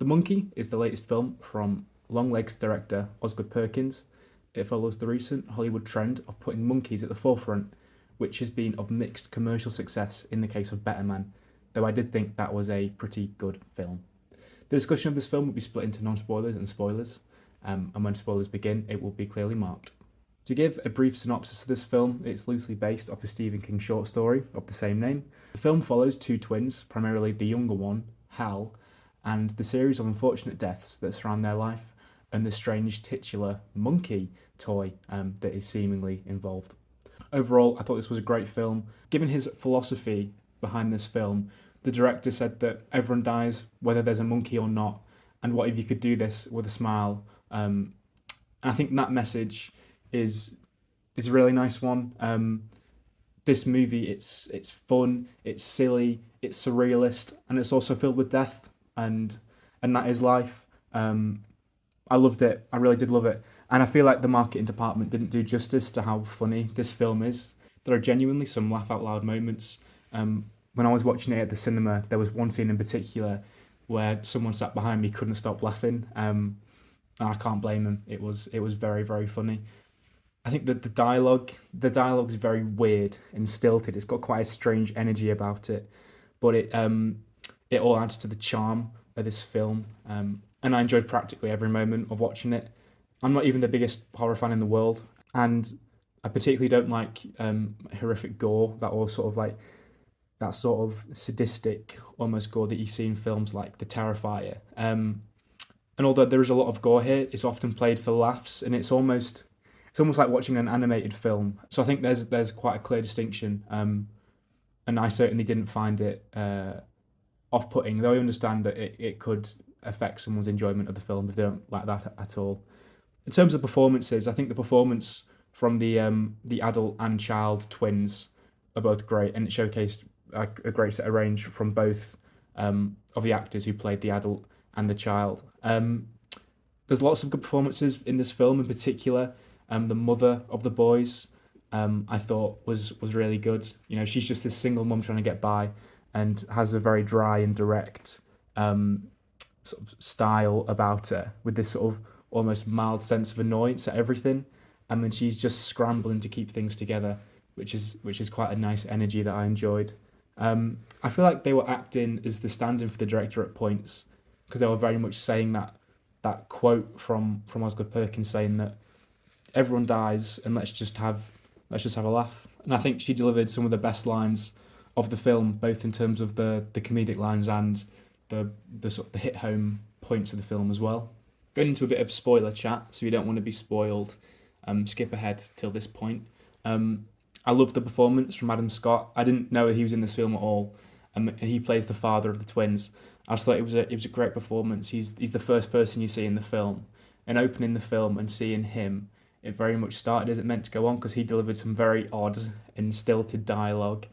The Monkey is the latest film from Longlegs director Osgood Perkins. It follows the recent Hollywood trend of putting monkeys at the forefront, which has been of mixed commercial success in the case of Better Man, though I did think that was a pretty good film. The discussion of this film will be split into non-spoilers and spoilers, and when spoilers begin, it will be clearly marked. To give a brief synopsis of this film, it's loosely based off a Stephen King short story of the same name. The film follows two twins, primarily the younger one, Hal, and the series of unfortunate deaths that surround their life, and the strange titular monkey toy that is seemingly involved. Overall, I thought this was a great film. Given his philosophy behind this film, the director said that everyone dies, whether there's a monkey or not, and what if you could do this with a smile? And I think that message is a really nice one. This movie, it's fun, it's silly, it's surrealist, and it's also filled with death, and that is life. I loved it. I really did love it. And I feel like the marketing department didn't do justice to how funny this film is. There are genuinely some laugh out loud moments. When I was watching it at the cinema, there was one scene in particular where someone sat behind me couldn't stop laughing. And I can't blame them. It was very, very funny. I think that the dialogue is very weird and stilted. It's got quite a strange energy about it, but it all adds to the charm of this film. And I enjoyed practically every moment of watching it. I'm not even the biggest horror fan in the world, and I particularly don't like horrific gore, that sort of sadistic, almost gore that you see in films like The Terrifier. And although there is a lot of gore here, it's often played for laughs, and it's almost like watching an animated film. So I think there's quite a clear distinction, and I certainly didn't find it off-putting, though I understand that it could affect someone's enjoyment of the film if they don't like that at all. In terms of performances, I think the performance from the adult and child twins are both great, and it showcased a great set of range from both of the actors who played the adult and the child. There's lots of good performances in this film. In particular, the mother of the boys, I thought was really good. You know, she's just this single mum trying to get by, and has a very dry and direct sort of style about her, with this sort of almost mild sense of annoyance at everything, and then she's just scrambling to keep things together, which is quite a nice energy that I enjoyed. I feel like they were acting as the stand-in for the director at points, because they were very much saying that quote from Osgood Perkins saying that everyone dies and let's just have a laugh. And I think she delivered some of the best lines of the film, both in terms of the comedic lines and the sort of the hit home points of the film as well. Going into a bit of spoiler chat, so you don't want to be spoiled, skip ahead till this point. I loved the performance from Adam Scott. I didn't know he was in this film at all, and he plays the father of the twins. I just thought it was a great performance. He's the first person you see in the film, and opening the film and seeing him, it very much started as it meant to go on, because he delivered some very odd and stilted dialogue,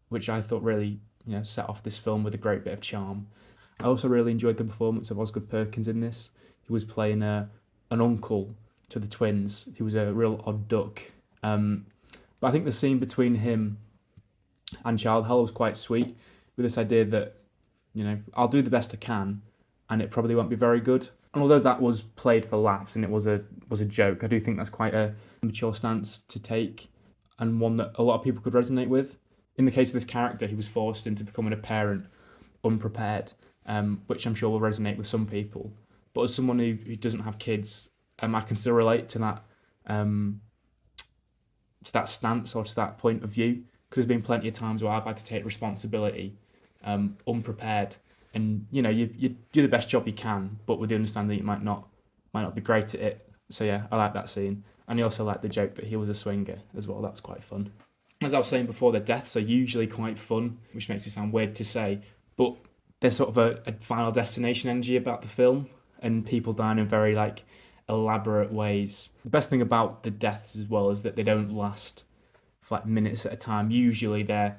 which I thought really set off this film with a great bit of charm. I also really enjoyed the performance of Osgood Perkins in this. He was playing an uncle to the twins. He was a real odd duck. But I think the scene between him and Child Hell was quite sweet, with this idea that, I'll do the best I can, and it probably won't be very good. And although that was played for laughs and it was a joke, I do think that's quite a mature stance to take, and one that a lot of people could resonate with. In the case of this character, he was forced into becoming a parent unprepared, which I'm sure will resonate with some people. But as someone who doesn't have kids, I can still relate to that stance, or to that point of view, because there's been plenty of times where I've had to take responsibility unprepared, and you do the best job you can, but with the understanding that you might not be great at it. So yeah, I like that scene, and I also like the joke that he was a swinger as well. That's quite fun. As I was saying before, the deaths are usually quite fun, which makes it sound weird to say, but there's sort of a Final Destination energy about the film, and people dying in very elaborate ways. The best thing about the deaths as well is that they don't last for minutes at a time. Usually they're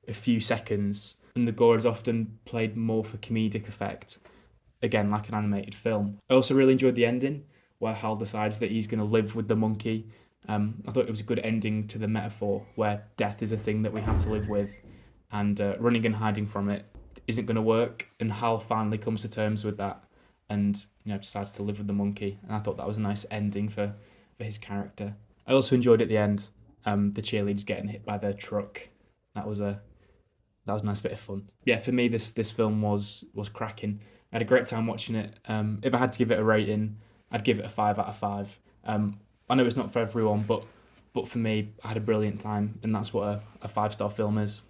a few seconds, and the gore is often played more for comedic effect, again like an animated film. I also really enjoyed the ending, where Hal decides that he's going to live with the monkey. I thought it was a good ending to the metaphor, where death is a thing that we have to live with, and running and hiding from it isn't going to work, and Hal finally comes to terms with that, and decides to live with the monkey. And I thought that was a nice ending for his character. I also enjoyed at the end the cheerleaders getting hit by their truck. That was a nice bit of fun. Yeah, for me this film was cracking. I had a great time watching it. If I had to give it a rating, I'd give it a 5 out of 5. I know it's not for everyone, but for me, I had a brilliant time, and that's what a 5-star film is.